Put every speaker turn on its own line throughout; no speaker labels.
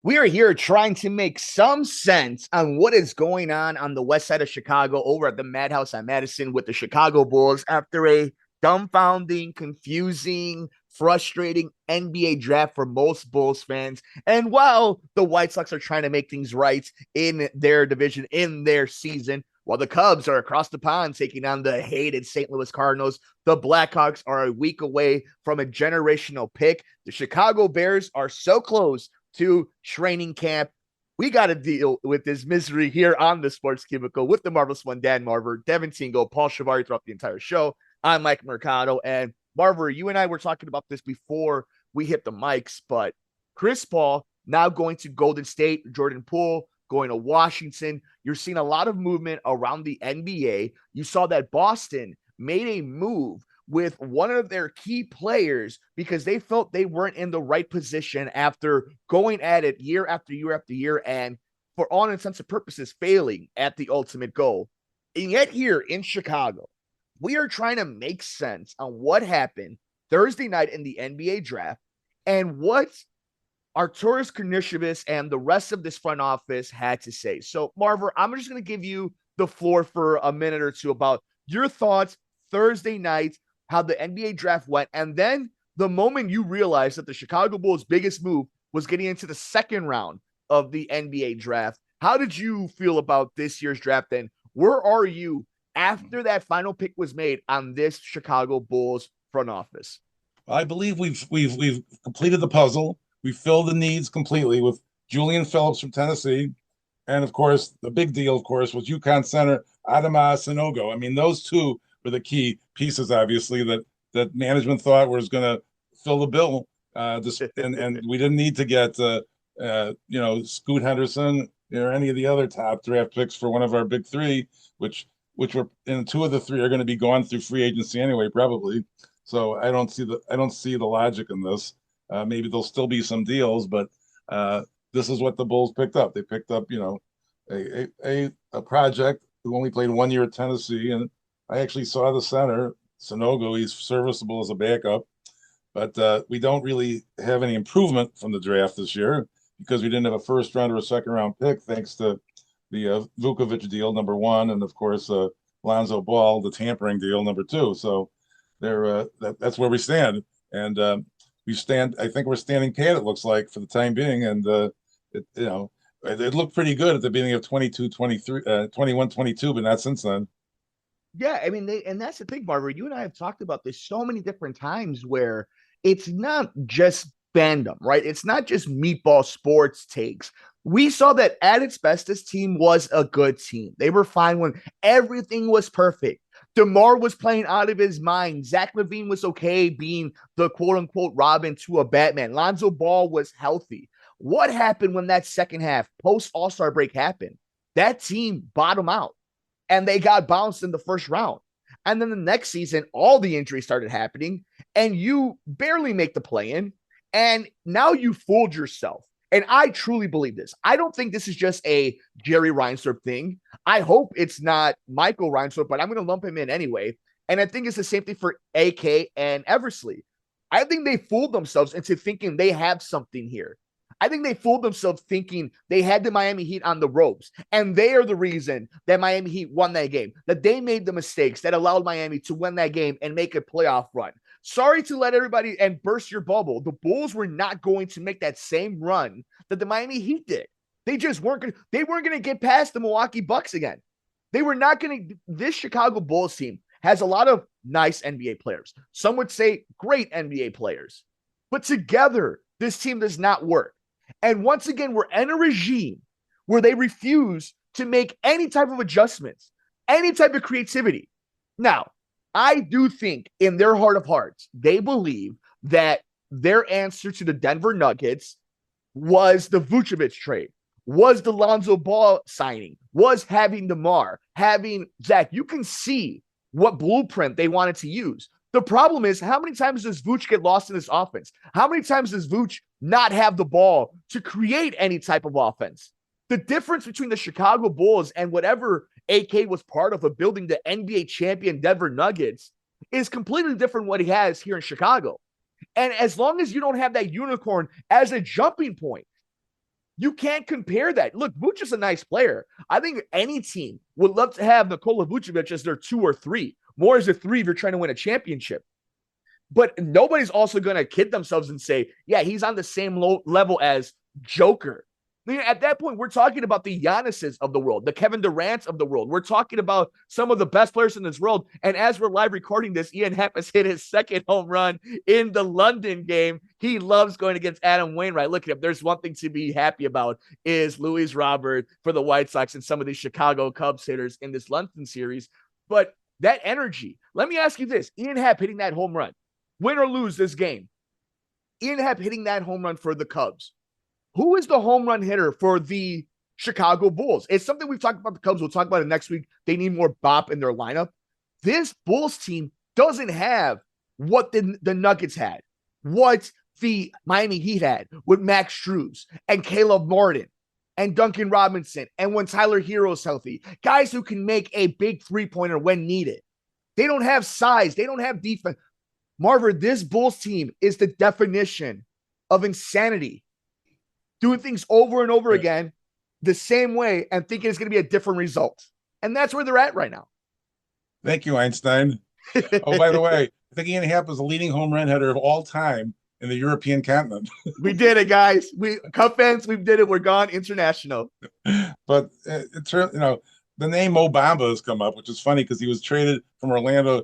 We are here trying to make some sense on what is going on the west side of Chicago over at the Madhouse on Madison with the Chicago Bulls after a dumbfounding, confusing, frustrating NBA draft for most Bulls fans. And while the White Sox are trying to make things right in their division, in their season, while the Cubs are across the pond taking on the hated St. Louis Cardinals, the Blackhawks are a week away from a generational pick. The Chicago Bears are so close to training camp. We got to deal with this misery here on the Sports Cubicle with the marvelous one, Dan Marver, Devin Tingle, Paul Chivari throughout the entire show. I'm Mike Mercado. And Marver, you and I were talking about this before we hit the mics, but Chris Paul now going to Golden State, Jordan Poole going to Washington. You're seeing a lot of movement around the NBA. You saw that Boston made a move with one of their key players because they felt they weren't in the right position after going at it year after year after year and for all intents and purposes failing at the ultimate goal. And yet here in Chicago, we are trying to make sense on what happened Thursday night in the NBA draft and what Arturas Karnisovas and the rest of this front office had to say. So, Marver, I'm just going to give you the floor for a minute or two about your thoughts Thursday night, how the NBA draft went, and then the moment you realized that the Chicago Bulls' biggest move was getting into the second round of the NBA draft. How did you feel about this year's draft? And where are you after that final pick was made on this Chicago Bulls front office?
I believe we've completed the puzzle. We filled the needs completely with Julian Phillips from Tennessee, and of course the big deal, of course, was UConn center Adama Sanogo. I mean, those two were the key pieces, obviously, that management thought was going to fill the bill. And we didn't need to get Scoot Henderson or any of the other top draft picks for one of our big three, which were, and two of the three are going to be gone through free agency anyway, probably. So I don't see the logic in this. Maybe there'll still be some deals, but this is what the Bulls picked up. They picked up, a project who only played 1 year at Tennessee, and I actually saw the center Sanogo. He's serviceable as a backup, but we don't really have any improvement from the draft this year because we didn't have a first round or a second round pick, thanks to the Vukovic deal #1, and of course Lonzo Ball, the tampering deal #2. So that's where we stand, and I think we're standing pat. It looks like for the time being, and it looked pretty good at the beginning of 22, 23, 21, 22, but not since then.
Yeah, I mean, and that's the thing, Barbara. You and I have talked about this so many different times where it's not just fandom, right? It's not just meatball sports takes. We saw that at its best, this team was a good team. They were fine when everything was perfect. DeMar was playing out of his mind. Zach LaVine was okay being the quote unquote Robin to a Batman. Lonzo Ball was healthy. What happened when that second half, post All-Star break happened? That team bottomed out and they got bounced in the first round. And then the next season, all the injuries started happening, and you barely make the play in. And now you fooled yourself. And I truly believe this. I don't think this is just a Jerry Reinsdorf thing. I hope it's not Michael Reinsdorf, but I'm going to lump him in anyway. And I think it's the same thing for AK and Eversley. I think they fooled themselves into thinking they have something here. I think they fooled themselves thinking they had the Miami Heat on the ropes, and they are the reason that Miami Heat won that game, that they made the mistakes that allowed Miami to win that game and make a playoff run. Sorry to let everybody and burst your bubble. The Bulls were not going to make that same run that the Miami Heat did. They just weren't going to, they weren't going to get past the Milwaukee Bucks again. They were not going to, this Chicago Bulls team has a lot of nice NBA players. Some would say great NBA players, but together, this team does not work. And once again, we're in a regime where they refuse to make any type of adjustments, any type of creativity. Now, I do think in their heart of hearts, they believe that their answer to the Denver Nuggets was the Vucevic trade, was the Lonzo Ball signing, was having DeMar, having Zach. You can see what blueprint they wanted to use. The problem is, how many times does Vooch get lost in this offense? How many times does Vooch not have the ball to create any type of offense? The difference between the Chicago Bulls and whatever AK was part of building the NBA champion Denver Nuggets is completely different what he has here in Chicago. And as long as you don't have that unicorn as a jumping point, You can't compare that. Look, Vucevic is a nice player. I think any team would love to have Nikola Vucevic as their 2 or 3. More as a 3 if you're trying to win a championship. But nobody's also going to kid themselves and say, yeah, he's on the same level as Joker. I mean, at that point, we're talking about the Giannis's of the world, the Kevin Durant's of the world. We're talking about some of the best players in this world. And as we're live recording this, Ian Happ has hit his second home run in the London game. He loves going against Adam Wainwright. Look at him. There's one thing to be happy about is Luis Robert for the White Sox and some of these Chicago Cubs hitters in this London series. But that energy, let me ask you this. Ian Happ hitting that home run, win or lose this game, Ian Happ hitting that home run for the Cubs. Who is the home run hitter for the Chicago Bulls? It's something we've talked about the Cubs. We'll talk about it next week. They need more bop in their lineup. This Bulls team doesn't have what the Nuggets had, what the Miami Heat had with Max Strus and Caleb Martin and Duncan Robinson and when Tyler Hero's healthy. Guys who can make a big three-pointer when needed. They don't have size. They don't have defense. Marver, this Bulls team is the definition of insanity. Doing things over and over again the same way and thinking it's going to be a different result. And that's where they're at right now.
Thank you, Einstein. Oh, by the way, I think Ian Happ is the leading home run hitter of all time in the European continent.
We did it, guys. Cup fans, we did it. We're gone international.
But the name Mo Bamba has come up, which is funny because he was traded from Orlando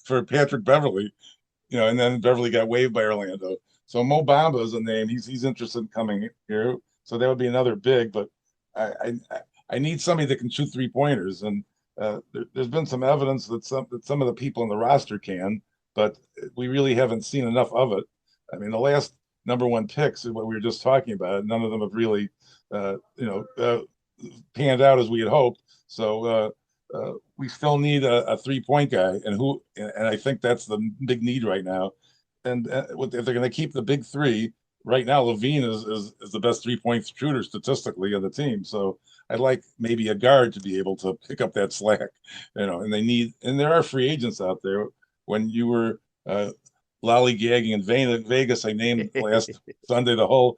for Patrick Beverly, and then Beverly got waived by Orlando. So Mo Bamba is a name. He's interested in coming here. So that would be another big. But I need somebody that can shoot 3-pointers. And there's been some evidence that some of the people in the roster can, but we really haven't seen enough of it. I mean, the last number 1 picks, what we were just talking about, none of them have really, panned out as we had hoped. So we still need a 3-point guy, and I think that's the big need right now. And if they're going to keep the big 3, right now Levine is the best 3-point shooter statistically on the team. So I'd like maybe a guard to be able to pick up that slack, and there are free agents out there. When you were lollygagging in Vegas, I named last Sunday the whole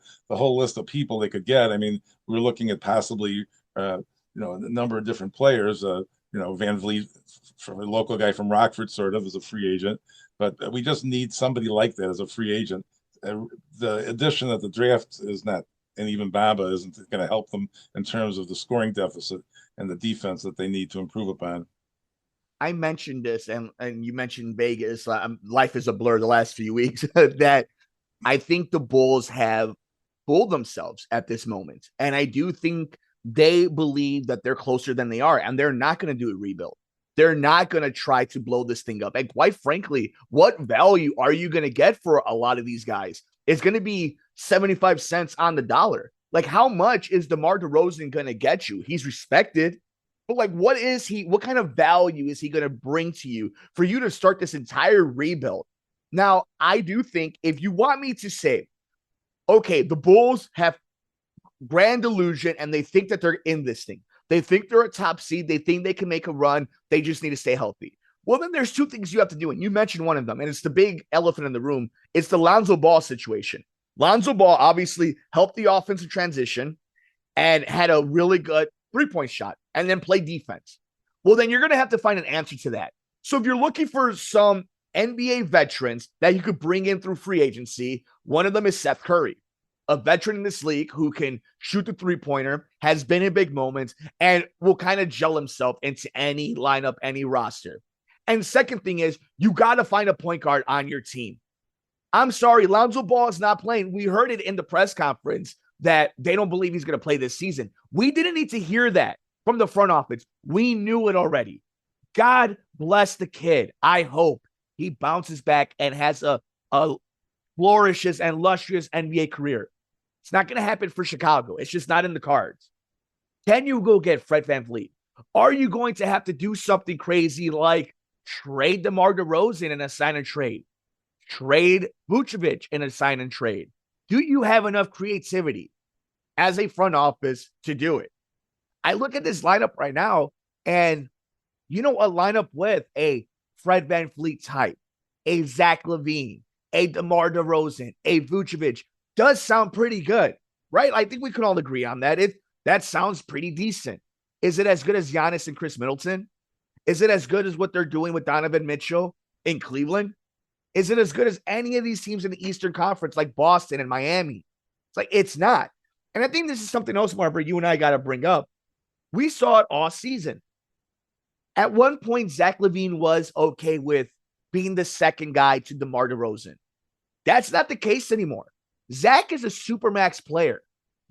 list of people they could get. I mean, we were looking at possibly a number of different players. Van Vliet, from a local guy from Rockford, sort of, as a free agent. But we just need somebody like that as a free agent. The addition of the draft is not, and even Bamba isn't going to help them in terms of the scoring deficit and the defense that they need to improve upon.
I mentioned this, and you mentioned Vegas. Life is a blur the last few weeks. That I think the Bulls have fooled themselves at this moment. And I do think they believe that they're closer than they are, and they're not going to do a rebuild. They're not going to try to blow this thing up. And quite frankly, what value are you going to get for a lot of these guys? It's going to be 75 cents on the dollar. Like, how much is DeMar DeRozan going to get you? He's respected, but like, what kind of value is he going to bring to you for you to start this entire rebuild? Now, I do think if you want me to say, okay, the Bulls have grand illusion and they think that they're in this thing. They think they're a top seed. They think they can make a run. They just need to stay healthy. Well, then there's 2 things you have to do. And you mentioned one of them, and it's the big elephant in the room. It's the Lonzo Ball situation. Lonzo Ball obviously helped the offensive transition and had a really good 3-point shot and then play defense. Well, then you're going to have to find an answer to that. So if you're looking for some NBA veterans that you could bring in through free agency, one of them is Seth Curry, a veteran in this league who can shoot the 3-pointer, has been in big moments, and will kind of gel himself into any lineup, any roster. And second thing is, you got to find a point guard on your team. I'm sorry, Lonzo Ball is not playing. We heard it in the press conference that they don't believe he's going to play this season. We didn't need to hear that from the front office. We knew it already. God bless the kid. I hope he bounces back and has a flourishes and illustrious NBA career. It's not going to happen for Chicago. It's just not in the cards. Can you go get Fred VanVleet? Are you going to have to do something crazy like trade DeMar DeRozan in a sign and trade? Trade Vucevic in a sign and trade? Do you have enough creativity as a front office to do it? I look at this lineup right now, and a lineup with a Fred VanVleet type, a Zach LaVine, a DeMar DeRozan, a Vucevic, does sound pretty good. right? I think we can all agree on that. That sounds pretty decent. Is it as good as Giannis and Chris Middleton? Is it as good as what they're doing with Donovan Mitchell in Cleveland? Is it as good as any of these teams in the Eastern Conference like Boston and Miami? It's like, it's not. And I think this is something else, Marver, you and I got to bring up. We saw it all season. At one point, Zach LaVine was okay with being the second guy to DeMar DeRozan. That's not the case anymore. Zach is a supermax player.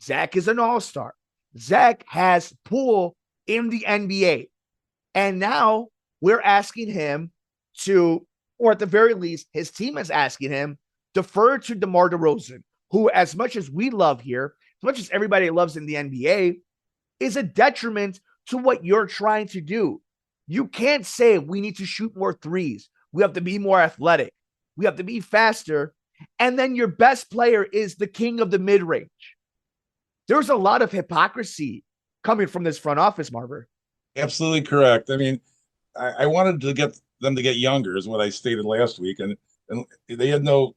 Zach is an all-star. Zach has pull in the NBA. And now we're asking him to, or at the very least, his team is asking him, defer to DeMar DeRozan, who, as much as we love here, as much as everybody loves in the NBA, is a detriment to what you're trying to do. You can't say we need to shoot more threes. We have to be more athletic. We have to be faster. And then your best player is the king of the mid-range. There's a lot of hypocrisy coming from this front office, Marver.
Absolutely correct. I mean, I wanted to get them to get younger, is what I stated last week, and they had no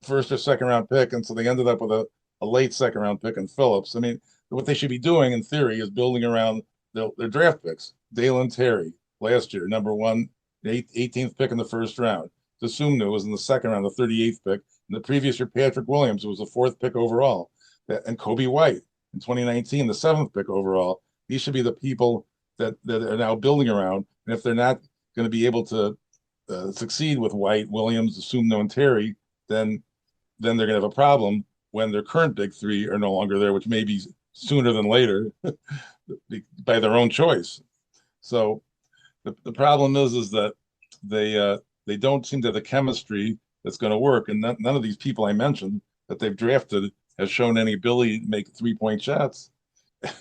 first or second round pick, and so they ended up with a late second round pick in Phillips. I mean, what they should be doing in theory is building around their draft picks. Dalen Terry last year, number one, 18th pick in the first round. Sumnu was in the second round, the 38th pick. In the previous year, Patrick Williams was the fourth pick overall, and Kobe White in 2019, the seventh pick overall. These should be the people that are now building around. And if they're not going to be able to succeed with White, Williams, Sumno, and Terry, then they're going to have a problem when their current big three are no longer there, which may be sooner than later by their own choice. So the problem is that they don't seem to have the chemistry that's going to work, and none of these people I mentioned that they've drafted has shown any ability to make 3-point shots.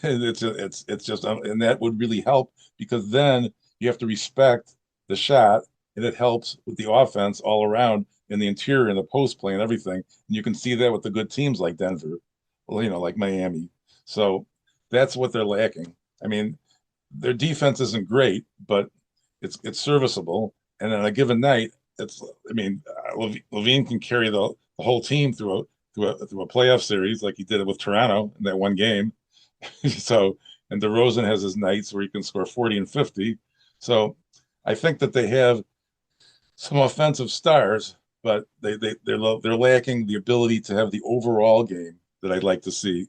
And it's just and that would really help, because then you have to respect the shot, and it helps with the offense all around in the interior and the post play and everything. And you can see that with the good teams like Denver, like Miami. So that's what they're lacking. I mean, their defense isn't great, but it's serviceable. And on a given night, LaVine can carry the whole team through a playoff series like he did it with Toronto in that one game. So, and DeRozan has his nights where he can score 40 and 50. So I think that they have some offensive stars, but they're lacking the ability to have the overall game that I'd like to see,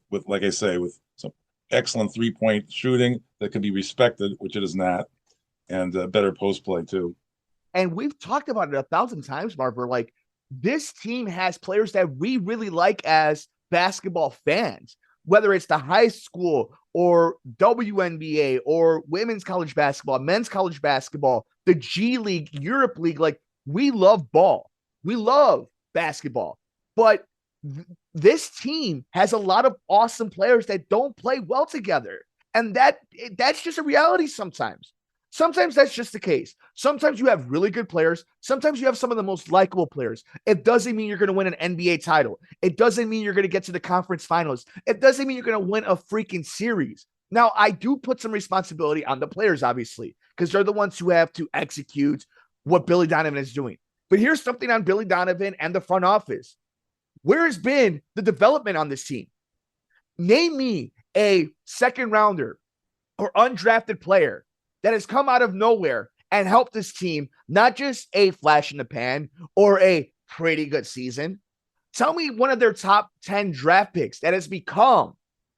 with like I say, with some excellent 3-point shooting that can be respected, which it is not, and better post play too.
And we've talked about it 1,000 times, Marver. Like, this team has players that we really like as basketball fans, whether it's the high school or WNBA or women's college basketball, men's college basketball, the G League, Europe League. Like, we love ball. We love basketball. But this team has a lot of awesome players that don't play well together. And that's just a reality sometimes. Sometimes that's just the case. Sometimes you have really good players. Sometimes you have some of the most likable players. It doesn't mean you're going to win an NBA title. It doesn't mean you're going to get to the conference finals. It doesn't mean you're going to win a freaking series. Now, I do put some responsibility on the players, obviously, because they're the ones who have to execute what Billy Donovan is doing. But here's something on Billy Donovan and the front office. Where has been the development on this team? Name me a second rounder or undrafted player that has come out of nowhere and helped this team, not just a flash in the pan or a pretty good season. Tell me one of their top 10 draft picks that has become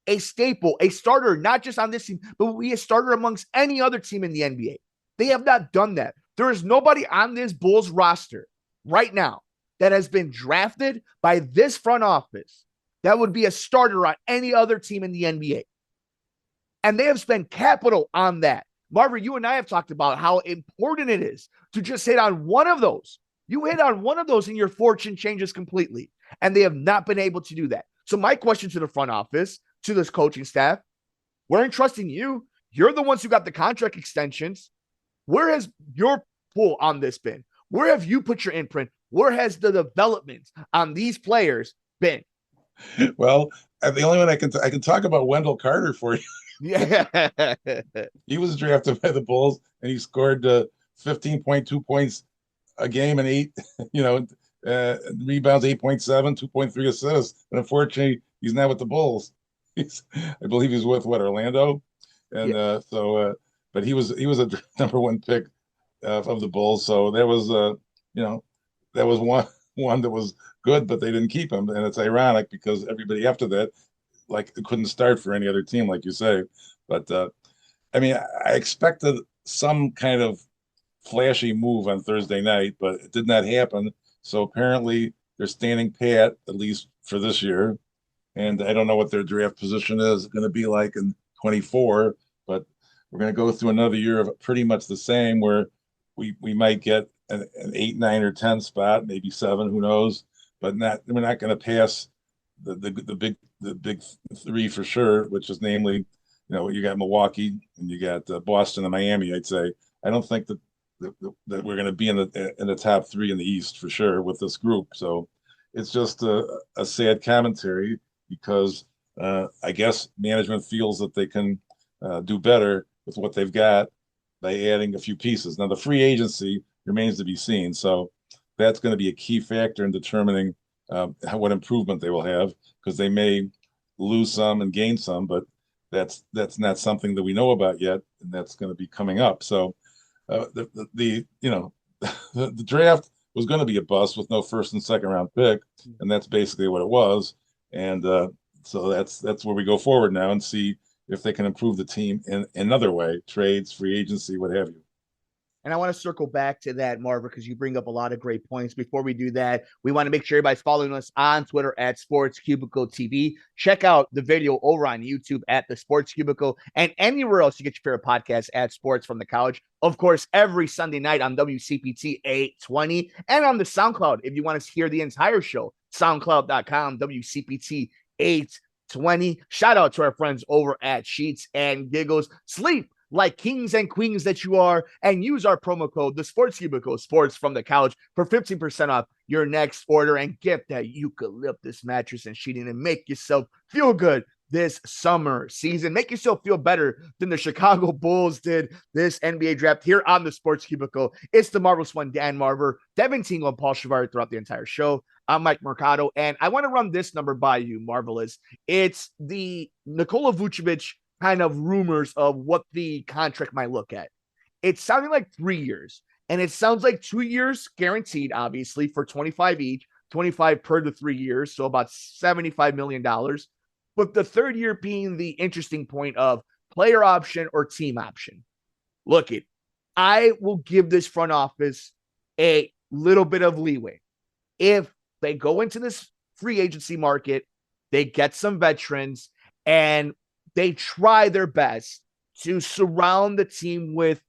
a staple, a starter, not just on this team, but will be a starter amongst any other team in the NBA. They have not done that. There is nobody on this Bulls roster right now that has been drafted by this front office that would be a starter on any other team in the NBA. And they have spent capital on that. Marver, you and I have talked about how important it is to just hit on one of those. You hit on one of those and your fortune changes completely. And they have not been able to do that. So my question to the front office, to this coaching staff, we're entrusting you. You're the ones who got the contract extensions. Where has your pull on this been? Where have you put your imprint? Where has the development on these players been?
Well, the only one I can talk about Wendell Carter for you.
Yeah.
He was drafted by the Bulls, and he scored 15.2 points a game and rebounds 8.7, 2.3 assists. And unfortunately, He's now with the Bulls. I believe he's with Orlando, and
Yeah.
but he was a number 1 pick of the Bulls. So that was you know that was one that was good, but they didn't keep him, and it's ironic because everybody after that like it couldn't start for any other team, like you say. But I mean, I expected some kind of flashy move on Thursday night, but it did not happen. So apparently they're standing pat, at least for this year. And I don't know what their draft position is going to be like in 24, but we're going to go through another year of pretty much the same where we might get an 8, 9, or 10 spot, maybe 7, who knows, but we're not going to pass the big 3 for sure, which is namely, you got Milwaukee and you got Boston and Miami. I'd say I don't think that we're going to be in the top 3 in the East for sure with this group. So it's just a sad commentary because I guess management feels that they can do better with what they've got by adding a few pieces. Now the free agency remains to be seen, so that's going to be a key factor in determining what improvement they will have, because they may lose some and gain some, but that's not something that we know about yet, and that's going to be coming up. So the the draft was going to be a bust with no first and second round pick, and that's basically what it was. And so that's where we go forward now and see if they can improve the team in another way, trades, free agency, what have you.
And I want to circle back to that, Marver, because you bring up a lot of great points. Before we do that, we want to make sure everybody's following us on Twitter at Sports Cubicle TV. Check out the video over on YouTube at the Sports Cubicle and anywhere else you get your favorite podcast at Sports from the Couch. Of course, every Sunday night on WCPT 820 and on the SoundCloud. If you want to hear the entire show, soundcloud.com, WCPT 820. Shout out to our friends over at Sheets and Giggles. Sleep like kings and queens that you are, and use our promo code, the Sports Cubicle, Sports from the Couch, for 15% off your next order, and get that eucalyptus mattress and sheeting and make yourself feel good this summer season. Make yourself feel better than the Chicago Bulls did this NBA draft here on the Sports Cubicle. It's the marvelous one, Dan Marver, Devin Tingle, and Paul Chivari throughout the entire show. I'm Mike Mercado, and I want to run this number by you, Marvelous. It's the Nikola Vucevic kind of rumors of what the contract might look at. It's sounding like 3 years, and it sounds like 2 years guaranteed, obviously, for 25 each, 25 per the 3 years, so about $75 million. But the third year being the interesting point of player option or team option. Look, I will give this front office a little bit of leeway. If they go into this free agency market, they get some veterans, and they try their best to surround the team with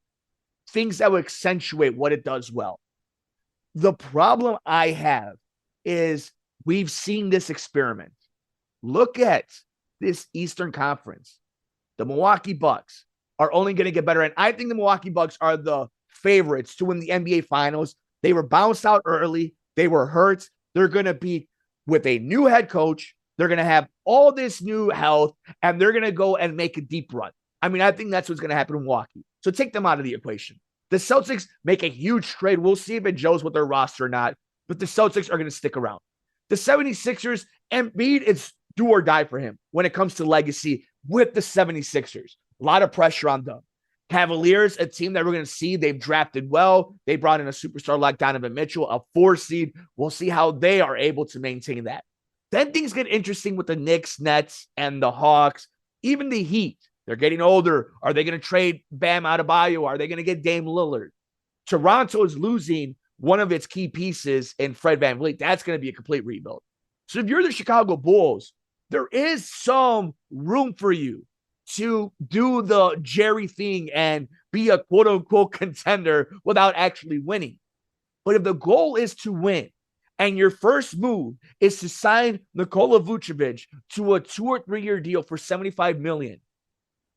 things that will accentuate what it does well. The problem I have is we've seen this experiment. Look at this Eastern Conference. The Milwaukee Bucks are only going to get better, and I think the Milwaukee Bucks are the favorites to win the NBA Finals. They were bounced out early. They were hurt. They're going to be with a new head coach. They're going to have all this new health, and they're going to go and make a deep run. I mean, I think that's what's going to happen in Milwaukee. So take them out of the equation. The Celtics make a huge trade. We'll see if it gels with their roster or not, but the Celtics are going to stick around. The 76ers, Embiid, it's do or die for him when it comes to legacy with the 76ers. A lot of pressure on them. Cavaliers, a team that we're going to see. They've drafted well. They brought in a superstar like Donovan Mitchell, a 4 seed. We'll see how they are able to maintain that. Then things get interesting with the Knicks, Nets, and the Hawks. Even the Heat. They're getting older. Are they going to trade Bam Adebayo? Are they going to get Dame Lillard? Toronto is losing one of its key pieces in Fred VanVleet. That's going to be a complete rebuild. So if you're the Chicago Bulls, there is some room for you to do the Jerry thing and be a quote-unquote contender without actually winning. But if the goal is to win, and your first move is to sign Nikola Vucevic to a 2 or 3 year deal for $75 million.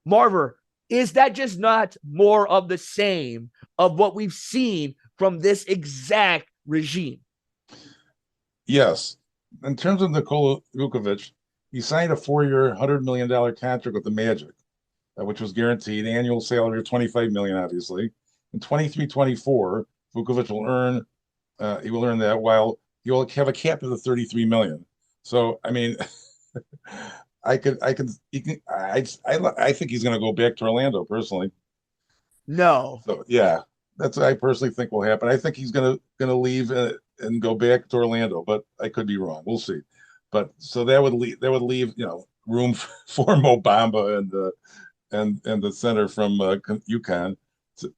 Marver, is that just not more of the same of what we've seen from this exact regime?
Yes. In terms of Nikola Vucevic, he signed a 4-year, $100 million contract with the Magic, which was guaranteed annual salary of $25 million, obviously. In 23-24, Vucevic will earn that while he will have a cap of the $33 million. So, I mean, I think he's going to go back to Orlando personally.
No.
So yeah, that's what I personally think will happen. I think he's gonna leave and go back to Orlando, but I could be wrong. We'll see. But so that would leave room for Mo Bamba and the center from UConn,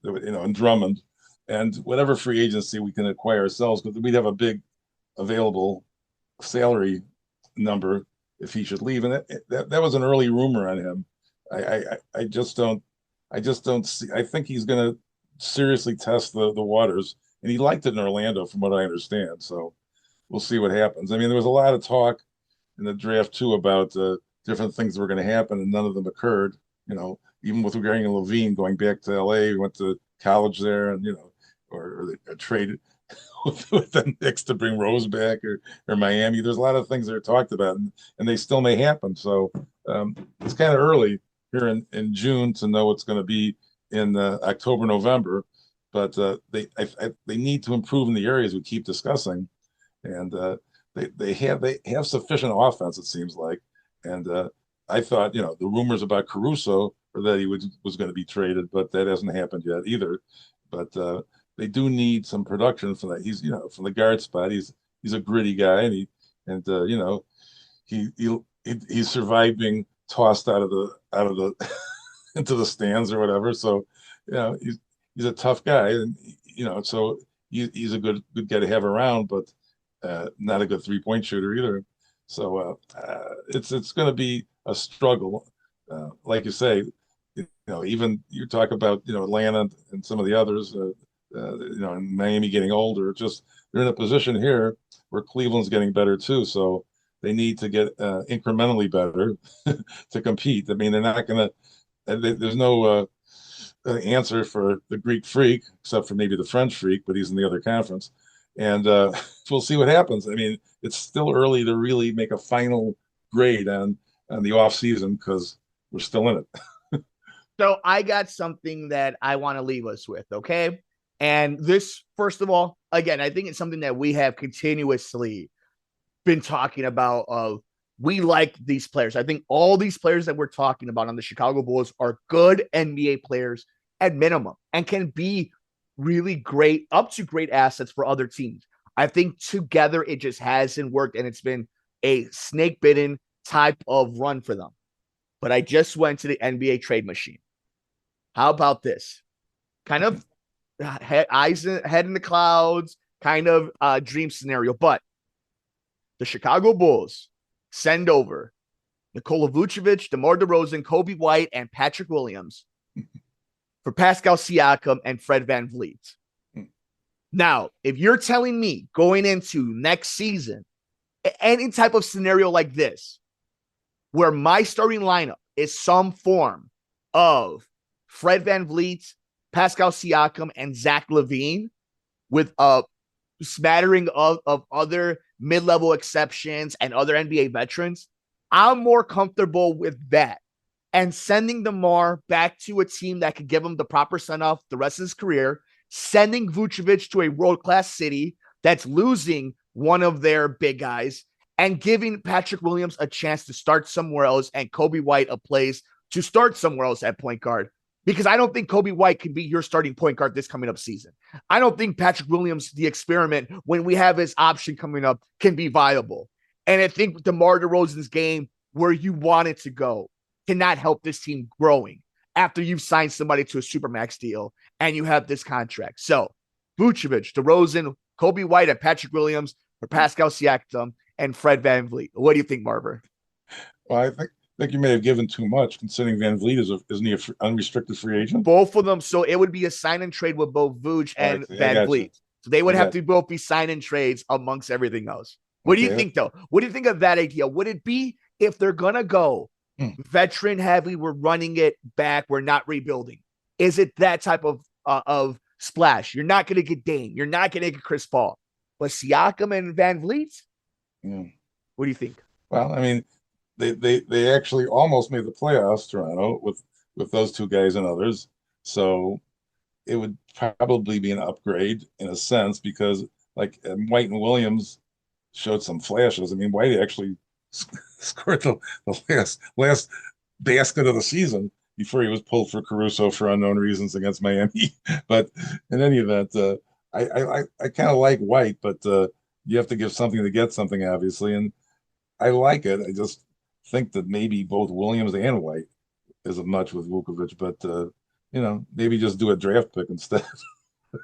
and Drummond, and whatever free agency we can acquire ourselves, because we'd have a big available salary number if he should leave. And that was an early rumor on him. I just don't see. I think he's going to seriously test the waters, and he liked it in Orlando, from what I understand. So we'll see what happens. I mean, there was a lot of talk in the draft too about different things that were going to happen, and none of them occurred. Even with regarding Levine going back to LA, went to college there, and or they traded with the Knicks to bring Rose back, or Miami. There's a lot of things that are talked about, and they still may happen. So it's kind of early here in June to know what's going to be in October, November. But they need to improve in the areas we keep discussing, and they have sufficient offense, it seems like. And I thought the rumors about Caruso or that he was going to be traded, but that hasn't happened yet either. But they do need some production from that. He's from the guard spot. He's a gritty guy, and he survived being tossed out of the into the stands or whatever. So he's a tough guy, and so he's a good guy to have around, but not a good 3-point shooter either. So it's going to be a struggle, like you say. Even you talk about Atlanta and some of the others, and Miami getting older. Just they're in a position here where Cleveland's getting better too. So they need to get incrementally better to compete. I mean, they're not going to. There's no answer for the Greek freak, except for maybe the French freak, but he's in the other conference. And we'll see what happens. I mean, it's still early to really make a final grade on the off season because we're still in it.
So I got something that I want to leave us with, okay? And this, first of all, again, I think it's something that we have continuously been talking about. We like these players. I think all these players that we're talking about on the Chicago Bulls are good NBA players at minimum and can be really great, up to great assets for other teams. I think together it just hasn't worked, and it's been a snake bitten type of run for them. But I just went to the NBA trade machine. How about this? Kind of head in the clouds, kind of dream scenario. But the Chicago Bulls send over Nikola Vucevic, DeMar DeRozan, Kobe White, and Patrick Williams for Pascal Siakam and Fred VanVleet. Now, if you're telling me going into next season, any type of scenario like this, where my starting lineup is some form of Fred VanVleet, Pascal Siakam, and Zach LaVine, with a smattering of other mid-level exceptions and other NBA veterans, I'm more comfortable with that. And sending DeMar back to a team that could give him the proper send-off the rest of his career, sending Vucevic to a world-class city that's losing one of their big guys, and giving Patrick Williams a chance to start somewhere else and Kobe White a place to start somewhere else at point guard. Because I don't think Kobe White can be your starting point guard this coming up season. I don't think Patrick Williams, the experiment, when we have his option coming up, can be viable. And I think DeMar DeRozan's game, where you want it to go, cannot help this team growing after you've signed somebody to a supermax deal and you have this contract. So Vucevic, DeRozan, Kobe White, and Patrick Williams for Pascal Siakam and Fred VanVleet. What do you think, Marver?
Well, I think you may have given too much, considering VanVleet isn't he an unrestricted free agent?
Both of them. So it would be a sign and trade with both Vooch and VanVleet. So they would have to both be sign and trades amongst everything else. What do you think, though? What do you think of that idea? Would it be if they're going to go veteran heavy, we're running it back, we're not rebuilding? Is it that type of splash? You're not going to get Dame. You're not going to get Chris Paul. But Siakam and VanVleet? What do you think?
Well, I mean, they actually almost made the playoffs, Toronto, with those two guys and others. So it would probably be an upgrade in a sense, because like White and Williams showed some flashes. I mean, White actually scored the last basket of the season before he was pulled for Caruso for unknown reasons against Miami. But in any event, I kind of like White, but you have to give something to get something, obviously, and I like it. I just think that maybe both Williams and White is a much with Vukovic, but maybe just do a draft pick instead.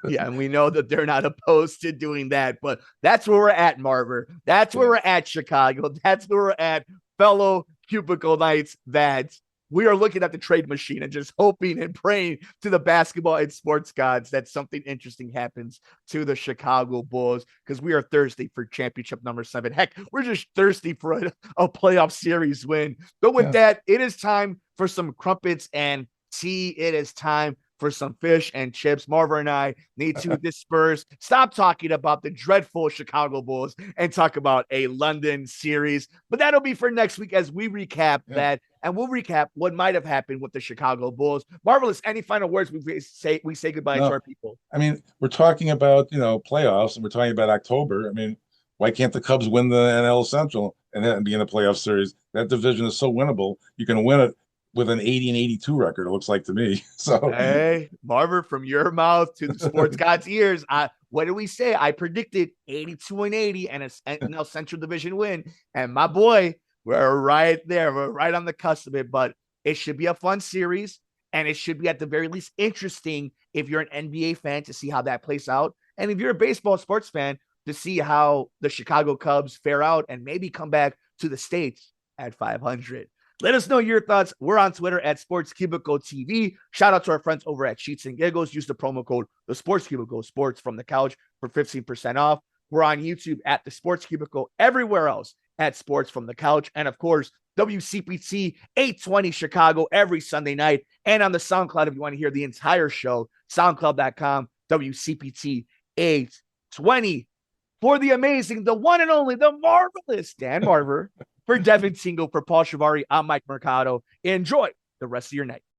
Yeah, and we know that they're not opposed to doing that, but that's where we're at, Marver. That's where
Yeah.
we're at, Chicago. That's where we're at, fellow Cubicle Knights, that we are looking at the trade machine and just hoping and praying to the basketball and sports gods that something interesting happens to the Chicago Bulls, because we are thirsty for championship number 7. Heck, we're just thirsty for a playoff series win. But with that, it is time for some crumpets and tea. It is time for some fish and chips. Marver and I need to disperse, stop talking about the dreadful Chicago Bulls and talk about a London series. But that'll be for next week as we recap that, and we'll recap what might have happened with the Chicago Bulls. Marvelous. Any final words we say goodbye to our people?
I mean, we're talking about playoffs, and we're talking about October. I mean, why can't the Cubs win the NL Central and be in a playoff series? That division is so winnable. You can win it with an 80 and 82 record, it looks like to me. So
hey, Marver, from your mouth to the sports god's ears, what did we say? I predicted 82 and 80 and a NL Central Division win. And my boy, we're right there. We're right on the cusp of it. But it should be a fun series, and it should be at the very least interesting if you're an NBA fan to see how that plays out. And if you're a baseball sports fan, to see how the Chicago Cubs fare out and maybe come back to the States at 500. Let us know your thoughts. We're on Twitter at Sports Cubicle TV. Shout out to our friends over at Sheets and Giggles. Use the promo code The Sports Cubicle, Sports from the Couch, for 15% off. We're on YouTube at The Sports Cubicle. Everywhere else at Sports from the Couch. And of course, WCPT 820 Chicago every Sunday night. And on the SoundCloud, if you want to hear the entire show, soundcloud.com, WCPT 820. For the amazing, the one and only, the marvelous Dan Marver, for Devin Tingle, for Paul Chivari, I'm Mike Mercado. Enjoy the rest of your night.